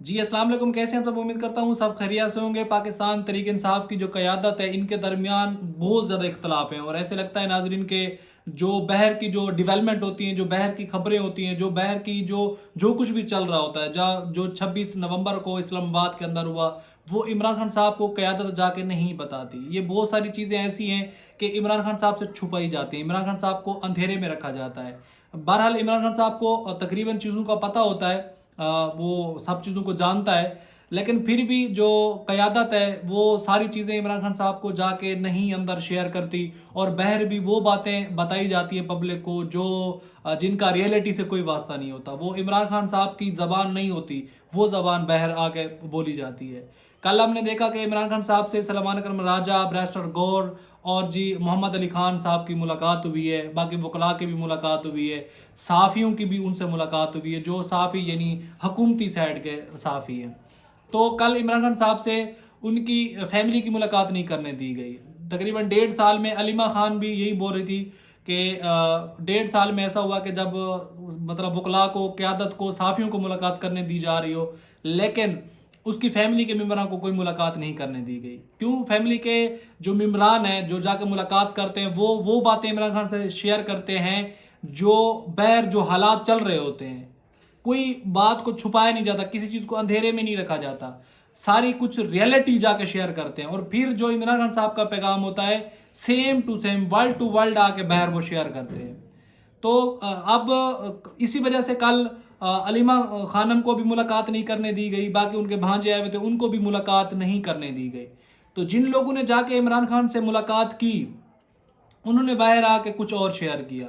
जी अस्सलाम वालेकुम, कैसे हैं सब? उम्मीद करता हूँ सब खैरियत से होंगे। पाकिस्तान तहरीक इंसाफ की जो क़यादत है, इनके दरमियान बहुत ज़्यादा इख्तलाफ हैं और ऐसे लगता है नाजरीन के जो बहर की जो डेवलपमेंट होती हैं, जो बहर की खबरें होती हैं, जो बहर की जो कुछ भी चल रहा होता है, जो 26 नवंबर को इस्लामाबाद के अंदर हुआ, वो इमरान खान साहब को क़यादत जाके नहीं बताती। ये बहुत सारी चीज़ें ऐसी हैं कि इमरान खान साहब से छुपाई जाती हैं, इमरान खान साहब को अंधेरे में रखा जाता है। बहरहाल इमरान खान साहब को तकरीबन चीज़ों का पता होता है, वो सब चीज़ों को जानता है, लेकिन फिर भी जो क़यादत है वो सारी चीज़ें इमरान खान साहब को जाके नहीं अंदर शेयर करती और बाहर भी वो बातें बताई जाती हैं पब्लिक को जो जिनका रियलिटी से कोई वास्ता नहीं होता। वो इमरान खान साहब की ज़बान नहीं होती, वो ज़बान बाहर आके बोली जाती है। कल हमने देखा कि इमरान खान साहब से सलमान अकरम राजा, बैरिस्टर गौर और जी मोहम्मद अली खान साहब की मुलाकात हुई है, बाकी वकला की भी मुलाकात हुई है, सहाफ़ियों की भी उनसे मुलाकात हुई है जो सहाफ़ी यानी हुकूमती साइड के सहाफ़ी हैं। तो कल इमरान खान साहब से उनकी फैमिली की मुलाकात नहीं करने दी गई। तकरीबन 1.5 साल में अलीमा खान भी यही बोल रही थी कि 1.5 साल में ऐसा हुआ कि जब मतलब वकला को, क़यादत को, सहाफ़ियों को मुलाकात करने दी जा रही हो, लेकिन उसकी फैमिली के मेम्बरान को कोई मुलाकात नहीं करने दी गई। क्यों? फैमिली के जो मेम्बरान हैं जो जाके मुलाकात करते हैं वो बातें इमरान खान से शेयर करते हैं जो बैर जो हालात चल रहे होते हैं। कोई बात को छुपाया नहीं जाता, किसी चीज़ को अंधेरे में नहीं रखा जाता, सारी कुछ रियलिटी जाके शेयर करते हैं और फिर जो इमरान खान साहब का पैगाम होता है same to same world to world आके बाहर वो शेयर करते हैं। तो अब इसी वजह से कल अलीमा खानम को भी मुलाकात नहीं करने दी गई, बाकी उनके भांजे आए हुए थे उनको भी मुलाकात नहीं करने दी गई। तो जिन लोगों ने जाके इमरान खान से मुलाकात की उन्होंने बाहर आके कुछ और शेयर किया।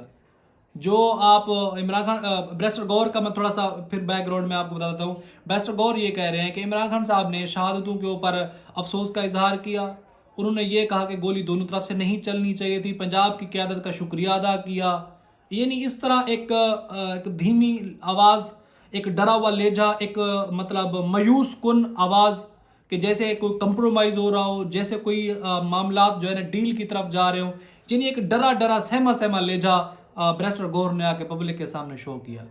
जो आप इमरान खान बैरिस्टर गौर का मैं थोड़ा सा फिर बैकग्राउंड में आपको बता देता हूँ। बैरिस्टर गौर ये कह रहे हैं कि इमरान खान साहब ने शहादतों के ऊपर अफसोस का इजहार किया। उन्होंने ये कहा कि गोली दोनों तरफ से नहीं चलनी चाहिए थी, पंजाब की क़यादत का शुक्रिया अदा किया। यानी इस तरह एक धीमी आवाज़, एक डरा हुआ लहजा, एक मतलब मायूस कुन आवाज़ कि जैसे कोई कंप्रोमाइज़ हो रहा हो, जैसे कोई मामलात जो है ना डील की तरफ जा रहे हो, यानी एक डरा डरा सहमा सहमा लहजा बैरिस्टर गौर ने आके पब्लिक के सामने शो किया।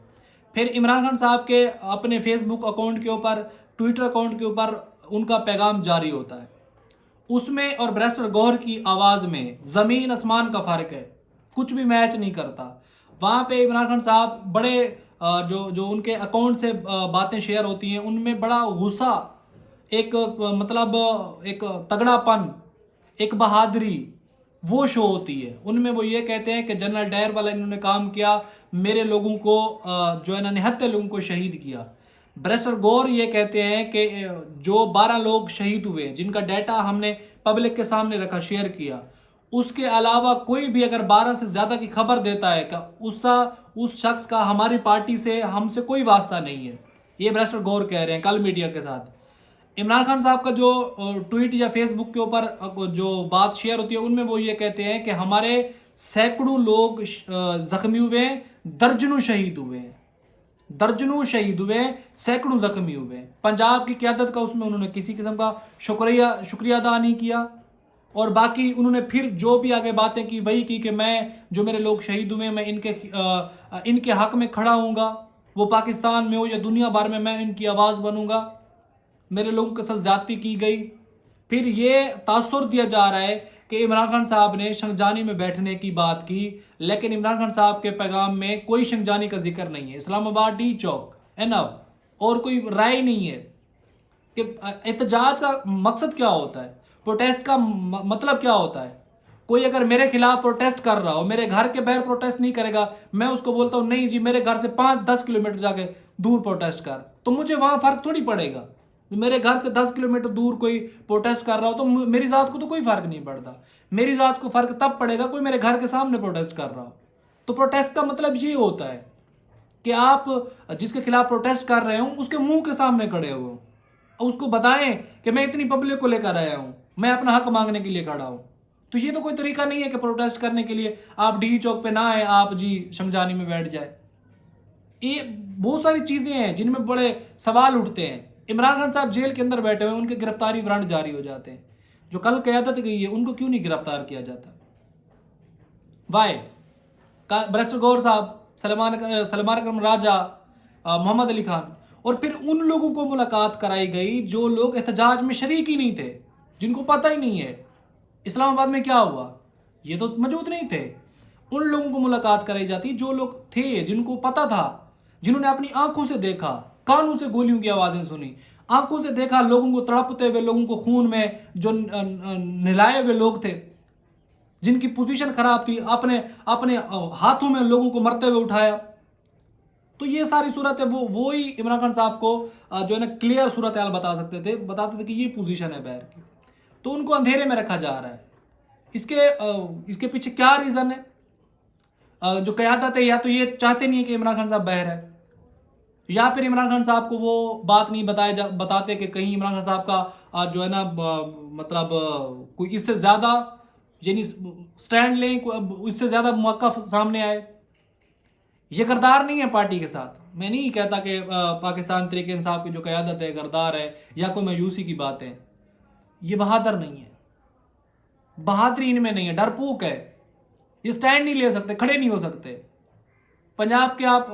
फिर इमरान खान साहब के अपने फेसबुक अकाउंट के ऊपर, ट्विटर अकाउंट के ऊपर उनका पैगाम जारी होता है। उसमें और बैरिस्टर गौर की आवाज़ में ज़मीन आसमान का फ़र्क है, कुछ भी मैच नहीं करता। वहाँ पे इमरान खान साहब बड़े जो जो उनके अकाउंट से बातें शेयर होती हैं उनमें बड़ा गुस्सा, एक मतलब एक तगड़ापन, एक बहादुरी वो शो होती है। उनमें वो ये कहते हैं कि जनरल डायर वाला इन्होंने काम किया, मेरे लोगों को जो है ना निहत्ते लोगों को शहीद किया। बैरिस्टर गौर ये कहते हैं कि जो 12 लोग शहीद हुए जिनका डाटा हमने पब्लिक के सामने रखा, शेयर किया, उसके अलावा कोई भी अगर 12 से ज़्यादा की खबर देता है कि उस शख्स का हमारी पार्टी से, हमसे कोई वास्ता नहीं है। ये बैरिस्टर गौर कह रहे हैं कल मीडिया के साथ। इमरान खान साहब का जो ट्वीट या फेसबुक के ऊपर जो बात शेयर होती है उनमें वो ये कहते हैं कि हमारे सैकड़ों लोग जख्मी हुए हैं, दर्जनों शहीद हुए हैं, दर्जनों शहीद हुए हैं, सैकड़ों जख्मी हुए हैं। पंजाब की क़यादत का उसमें उन्होंने किसी किस्म का शुक्रिया अदा नहीं किया और बाकी उन्होंने फिर जो भी आगे बातें की वही की कि मैं जो मेरे लोग शहीद हुए मैं इनके हक में खड़ा हूँगा, वो पाकिस्तान में हो या दुनिया भर में मैं इनकी आवाज़ बनूंगा, मेरे लोगों के साथ ज्यादती की गई। फिर ये तासुर दिया जा रहा है कि इमरान खान साहब ने शंगजानी में बैठने की बात की, लेकिन इमरान खान साहब के पैगाम में कोई शंगजानी का जिक्र नहीं है। इस्लामाबाद डी चौक एनफ और कोई राय नहीं है कि एहतजाज का मकसद क्या होता है, प्रोटेस्ट का मतलब क्या होता है। कोई अगर मेरे खिलाफ प्रोटेस्ट कर रहा हो, मेरे घर के बाहर प्रोटेस्ट नहीं करेगा, मैं उसको बोलता हूँ नहीं जी मेरे घर से 5-10 किलोमीटर जाके दूर प्रोटेस्ट कर, तो मुझे वहां फर्क थोड़ी पड़ेगा। मेरे घर से 10 किलोमीटर दूर कोई प्रोटेस्ट कर रहा हो तो मेरी जात को तो कोई फर्क नहीं पड़ता। मेरी जात को फर्क तब पड़ेगा कोई मेरे घर के सामने प्रोटेस्ट कर रहा हो। तो प्रोटेस्ट का मतलब ये होता है कि आप जिसके खिलाफ प्रोटेस्ट कर रहे हो उसके मुंह के सामने खड़े हो, उसको बताएं कि मैं इतनी पब्लिक को लेकर आया हूं, मैं अपना हक मांगने के लिए खड़ा हूं। तो ये तो कोई तरीका नहीं है कि प्रोटेस्ट करने के लिए आप डी चौक पे ना आए, आप जी शंगजानी में बैठ जाए। ये बहुत सारी चीजें हैं जिनमें बड़े सवाल उठते हैं। इमरान खान साहब जेल के अंदर बैठे हुए, उनके गिरफ्तारी वारंट जारी हो जाते हैं। जो कल क़यादत गई है उनको क्यों नहीं गिरफ्तार किया जाता? वाई? बैरिस्टर गौर साहब, सलमान अकरम राजा, मोहम्मद अली खान और फिर उन लोगों को मुलाकात कराई गई जो लोग एहतजाज में शरीक ही नहीं थे, जिनको पता ही नहीं है इस्लामाबाद में क्या हुआ, ये तो मौजूद नहीं थे। उन लोगों को मुलाकात कराई जाती जो लोग थे, जिनको पता था, जिन्होंने अपनी आंखों से देखा, कानों से गोलियों की आवाजें सुनी, आंखों से देखा लोगों को तड़पते हुए, लोगों को खून में जो नहलाए हुए लोग थे, जिनकी पोजीशन खराब थी, अपने अपने हाथों में लोगों को मरते हुए उठाया। तो ये सारी सूरत है, वो ही इमरान खान साहब को जो है ना क्लियर सूरत हाल बता सकते थे, बताते थे कि ये पोजीशन है बैर की। तो उनको अंधेरे में रखा जा रहा है। इसके पीछे क्या रीजन है? जो क़यादत है या तो ये चाहते नहीं है कि इमरान खान साहब बहर है, या फिर इमरान खान साहब को वो बात नहीं बताते कि कहीं इमरान खान साहब का जो है ना मतलब कोई इससे ज़्यादा यानी स्टैंड लें, इससे ज़्यादा मौका सामने आए। ये गरदार नहीं है पार्टी के साथ। मैं नहीं कहता कि पाकिस्तान तहरीक इंसाफ की जो क़यादत है गरदार है या कोई मायूसी की बात है। ये बहादुर नहीं है, बहादुरी इनमें नहीं है, डरपोक है। ये स्टैंड नहीं ले सकते, खड़े नहीं हो सकते। पंजाब के आप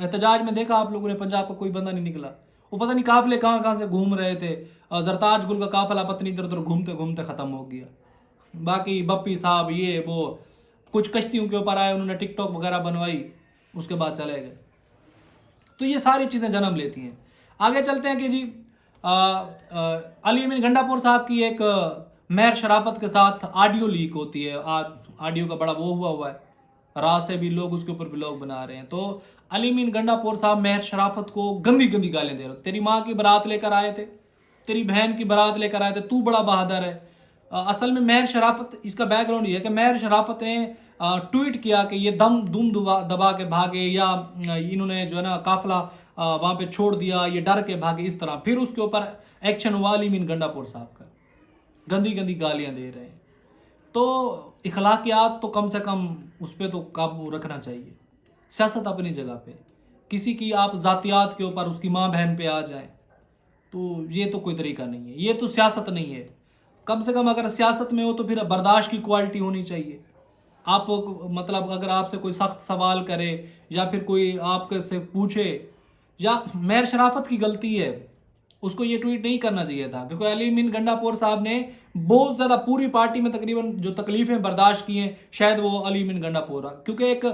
एहतजाज में देखा आप लोगों ने, पंजाब का कोई बंदा नहीं निकला। वो पता नहीं काफिले कहाँ कहाँ से घूम रहे थे, जरताज गुल का काफिला पत्नी इधर उधर घूमते घूमते ख़त्म हो गया। बाकी बप्पी साहब ये वो कुछ कश्तियों के ऊपर आए, उन्होंने टिकटॉक वगैरह बनवाई, उसके बाद चले गए। तो ये सारी चीज़ें जन्म लेती हैं। आगे चलते हैं कि जी अली अमीन गंडापुर साहब की एक मेहर शराफत के साथ ऑडियो लीक होती है। ऑडियो का बड़ा वो हुआ है, रात से भी लोग उसके ऊपर ब्लॉग बना रहे हैं। तो अली अमीन गंडापुर साहब मेहर शराफत को गंदी गंदी गालियां दे रहे, तेरी माँ की बारात लेकर आए थे, तेरी बहन की बारात लेकर आए थे, तू बड़ा बहादुर है। असल में मेहर शराफत, इसका बैकग्राउंड ये है कि मेहर शराफत ने ट्वीट किया कि ये दुम दबा के भागे, या इन्होंने जो है ना काफिला वहाँ पे छोड़ दिया, ये डर के भागे, इस तरह। फिर उसके ऊपर एक्शन हुआ अली अमीन गंडापुर साहब का, गंदी गंदी गालियां दे रहे हैं। तो इखलाकियात तो कम से कम उस पर तो काबू रखना चाहिए। सियासत अपनी जगह पे, किसी की आप ज़ातियात के ऊपर उसकी माँ बहन पे आ जाए तो ये तो कोई तरीका नहीं है, ये तो सियासत नहीं है। कम से कम अगर सियासत में हो तो फिर बर्दाश्त की क्वालिटी होनी चाहिए। आप मतलब अगर आपसे कोई सख्त सवाल करे या फिर कोई आपके से पूछे, या मेहर शराफत की गलती है, उसको ये ट्वीट नहीं करना चाहिए था, क्योंकि अली अमीन गंडापुर साहब ने बहुत ज़्यादा पूरी पार्टी में तकरीबन जो तकलीफ़ें बर्दाश्त की हैं, शायद वो अली अमीन गंडापुर, क्योंकि एक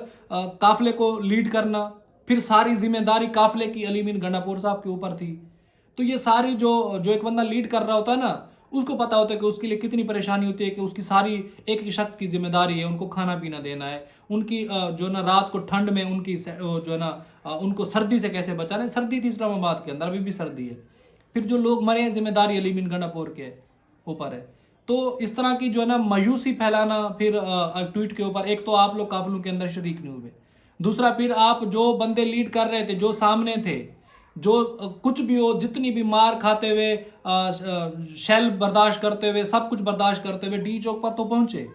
काफिले को लीड करना, फिर सारी जिम्मेदारी काफिले की अली अमीन गंडापुर साहब के ऊपर थी। तो ये सारी जो एक बंदा लीड कर रहा होता है ना, उसको पता होता है कि उसके लिए कितनी परेशानी होती है, कि उसकी सारी एक एक शख्स की जिम्मेदारी है, उनको खाना पीना देना है, उनकी जो है ना रात को ठंड में उनकी जो है ना उनको सर्दी से कैसे बचाना है। सर्दी थी इस्लामाबाद के अंदर, अभी भी सर्दी है। फिर जो लोग मरे हैं जिम्मेदारी अली अमीन गंडापुर के ऊपर है। तो इस तरह की जो है ना मायूसी फैलाना, फिर ट्वीट के ऊपर, एक तो आप लोग काफिलों के अंदर शरीक नहीं हुए, दूसरा फिर आप जो बंदे लीड कर रहे थे, जो सामने थे, जो कुछ भी हो, जितनी भी मार खाते हुए, शेल बर्दाश्त करते हुए, सब कुछ बर्दाश्त करते हुए डी चौक पर तो पहुंचे।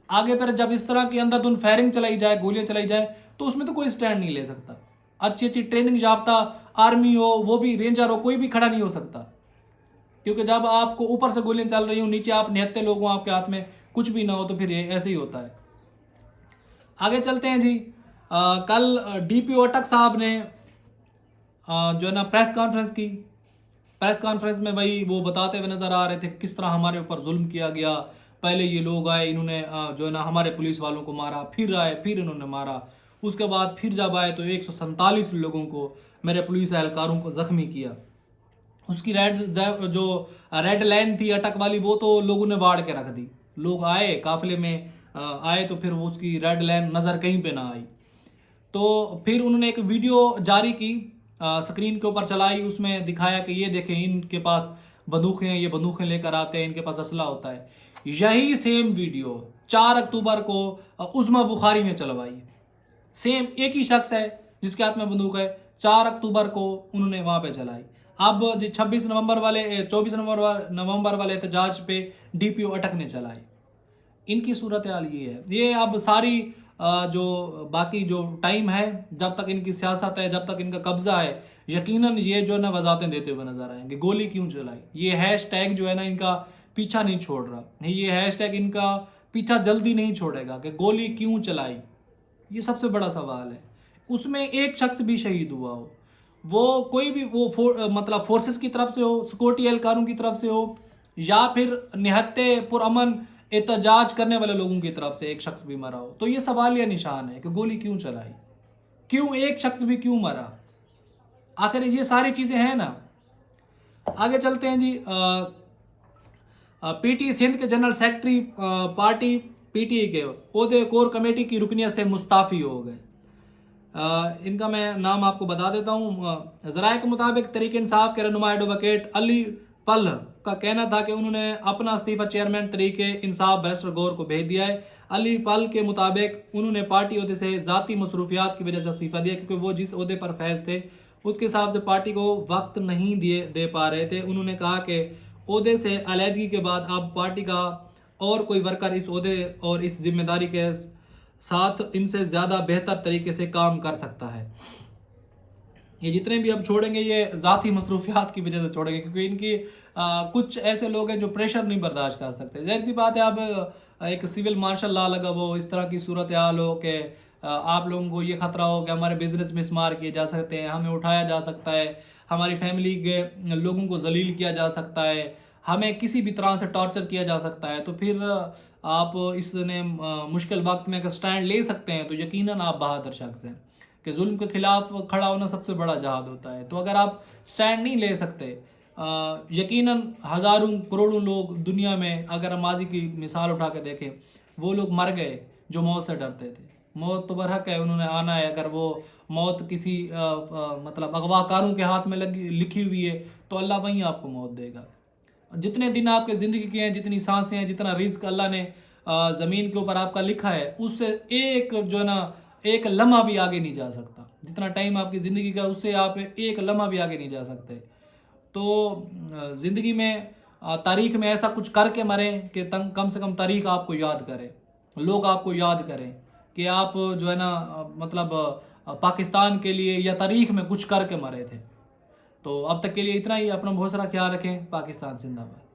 आगे पर जब इस तरह की अंधाधुंध फायरिंग चलाई जाए, गोलियां चलाई जाए, तो उसमें तो कोई स्टैंड नहीं ले सकता। अच्छी अच्छी ट्रेनिंग याफ्ता आर्मी हो, वो भी रेंजर हो, कोई भी खड़ा नहीं हो सकता। क्योंकि जब आपको ऊपर से गोलियां चल रही हो, नीचे आप निहत्ते लोग हो, आपके हाथ में कुछ भी ना हो, तो फिर ऐसे ही होता है। आगे चलते हैं जी। कल डीपीओ अटक साहब ने जो है ना प्रेस कॉन्फ्रेंस की। प्रेस कॉन्फ्रेंस में वही वो बताते हुए नजर आ रहे थे किस तरह हमारे ऊपर जुल्म किया गया। पहले ये लोग आए, इन्होंने जो है ना हमारे पुलिस वालों को मारा, फिर आए, फिर इन्होंने मारा, उसके बाद फिर जब आए तो 147 लोगों को, मेरे पुलिस एहलकारों को जख्मी किया। उसकी रेड लाइन थी अटक वाली, वो तो लोगों ने बाढ़ के रख दी। लोग आए काफिले में आए तो फिर वो उसकी रेड लाइन नज़र कहीं पे ना आई। तो फिर उन्होंने एक वीडियो जारी की, स्क्रीन के ऊपर चलाई, उसमें दिखाया कि ये देखें इनके पास बंदूकें हैं, ये बंदूकें लेकर आते हैं, इनके पास असला होता है। यही सेम वीडियो 4 अक्टूबर को उस्मा बुखारी ने चलवाई। सेम एक ही शख्स है जिसके हाथ में बंदूक है, 4 अक्टूबर को उन्होंने वहां पे चलाई। अब जो 24 नवंबर वाले एहतजाज पे डीपीओ अटक ने चलाई। इनकी सूरत हाल ये है। ये अब सारी जो बाकी जो टाइम है, जब तक इनकी सियासत है, जब तक इनका कब्जा है, यकीनन ये जो है ना वजाहतें देते हुए नजर आएंगे। गोली क्यों चलाई, ये हैशटैग जो है ना इनका पीछा नहीं छोड़ रहा, नहीं ये हैशटैग इनका पीछा जल्दी नहीं छोड़ेगा कि गोली क्यों चलाई। ये सबसे बड़ा सवाल है। उसमें एक शख्स भी शहीद हुआ हो, वो कोई भी वो मतलब फोर्सेस की तरफ से हो, सिक्योरिटी एहलकारों की तरफ से हो, या फिर निहत्ते पुरअमन एहतजाज करने वाले लोगों की तरफ से एक शख्स भी मरा हो, तो ये सवालिया निशान है कि गोली क्यों चलाई, क्यों एक शख्स भी क्यों मरा। आखिर ये सारी चीज़ें हैं ना। आगे चलते हैं जी। पीटी सिंध के जनरल सेक्रेटरी पार्टी पीटीआई के ओहदे कोर कमेटी की रुकनियत से मुस्ताफ़ी हो गए। इनका मैं नाम आपको बता देता हूँ। ज़राए के मुताबिक तरीके इंसाफ के रहनुमा एडवोकेट अली पल का कहना था कि उन्होंने अपना इस्तीफा चेयरमैन तरीके इंसाफ बैरिस्टर गौर को भेज दिया है। अली पल के मुताबिक उन्होंने पार्टी अहदे से ज़ाती मसरूफियात की वजह से इस्तीफा दिया, क्योंकि वो जिस अहदे पर फैज थे उसके हिसाब से पार्टी को वक्त नहीं दे पा रहे थे। उन्होंने कहा कि अहदे से अलहदगी के बाद अब पार्टी का और कोई वर्कर इस अहदे और इस जिम्मेदारी के साथ इनसे ज़्यादा बेहतर तरीके से काम कर सकता है। ये जितने भी अब छोड़ेंगे ये ज़ाती मसरूफियात की वजह से छोड़ेंगे, क्योंकि इनकी कुछ ऐसे लोग हैं जो प्रेशर नहीं बर्दाश्त कर सकते। जाहिर सी बात है, अब एक सिविल मार्शल लॉ लगा वो इस तरह की सूरत हाल हो कि आप लोगों को ये ख़तरा हो कि हमारे बिजनेस में इस्तेमाल किए जा सकते हैं, हमें उठाया जा सकता है, हमारी फैमिली के लोगों को जलील किया जा सकता है, हमें किसी भी तरह से टॉर्चर किया जा सकता है, तो फिर आप इसने मुश्किल वक्त में अगर स्टैंड ले सकते हैं तो यकीनन आप बहादुर शख्स हैं कि जुल्म के खिलाफ खड़ा होना सबसे बड़ा जहाद होता है। तो अगर आप स्टैंड नहीं ले सकते, यकीनन हज़ारों करोड़ों लोग दुनिया में, अगर हम माजी की मिसाल उठा के देखें, वो लोग मर गए जो मौत से डरते थे। मौत तो बरहक है, उन्होंने आना है। अगर वो मौत किसी मतलब अगवाकारों के हाथ में लिखी हुई है तो अल्लाह वहीं आपको मौत देगा। जितने दिन आपके ज़िंदगी के हैं, जितनी सांसें हैं, जितना रिज्क अल्लाह ने ज़मीन के ऊपर आपका लिखा है, उससे एक जो है ना एक लम्हा भी आगे नहीं जा सकता। जितना टाइम आपकी ज़िंदगी का, उससे आप एक लम्हा भी आगे नहीं जा सकते। तो ज़िंदगी में तारीख़ में ऐसा कुछ करके मरें कि कम से कम तारीख़ आपको याद करे, लोग आपको याद करें कि आप जो है ना मतलब पाकिस्तान के लिए या तारीख़ में कुछ करके मरे थे। तो अब तक के लिए इतना ही। अपना बहुत सारा ख्याल रखें। पाकिस्तान जिंदाबाद।